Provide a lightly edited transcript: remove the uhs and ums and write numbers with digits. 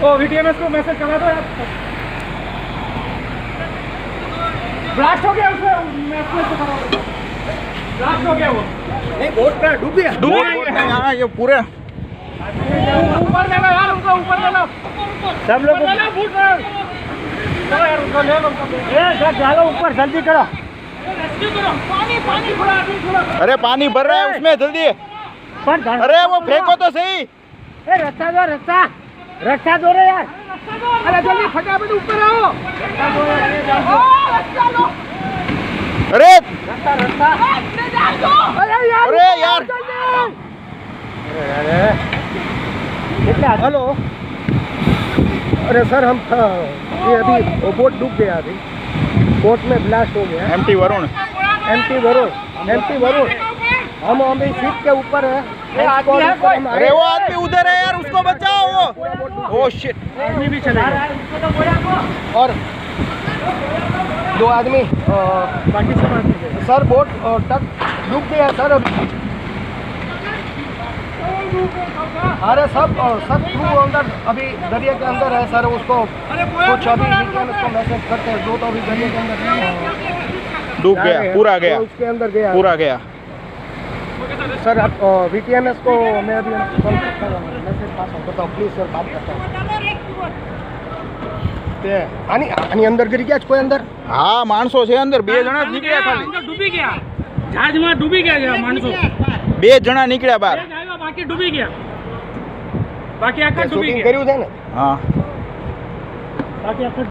ओ वीटीएमएस को मैसेज करा दो यार। ब्लास्ट हो गया उसमें, मैसेज से करा दो। ब्लास्ट हो गया वो। नहीं बोट पे डूब गया। डूब गया यहाँ ये पूरे। ऊपर ले लो यार, उनको ऊपर ले लो। सब लोग ले लो बूट चलो यार, उनको ले लो। ए सर डालो ऊपर, जल्दी करो। रेस्क्यू करो। पानी पानी थोड़ा। अरे पानी भर रहा है उसमें, जल्दी। अरे वो फेंको तो सही। ए रास्ता दो रे यार। अरे जल्दी फटाफट ऊपर आओ। रास्ता लो। अरे रास्ता अरे यार हेलो। अरे सर हम ये अभी वो बोट डूब गया, अभी बोट में ब्लास्ट हो गया। एमटी वरुण हम अभी सीट के ऊपर है। अरे वो आदमी उधर है यार, उसको बचाओ। वो शिट, आदमी भी चला और 2 आदमी बाकी सब सर बोट तक डूब गया सर अभी। अरे सब क्रू अंदर अभी दरिया के अंदर है सर। उसको कुछ अभी उसको मैसेज करते हैं, दो तो अभी दरिया के अंदर डूब गया, पूरा गया, उसके अंदर गया, पूरा गया सर। आप वीटीएमएस को मैं अभी कॉल करता हूँ, मैसेज पास करता हूँ, प्लीज सर बात करता हूँ। आनी अंदर गिरी गया कोई अंदर? हाँ माणसो છે અંદર, 2 જણા નીકળ્યા ખાલી। ડૂબી ગયા જહાજમાં, ડૂબી ગયા માણસો। 2 જણા નીકળ્યા બહાર, બાકી ડૂબી ગયા, બાકી આખા ડૂબી શૂટિંગ ગયા। કર્યું છે ને? હા બાકી આખા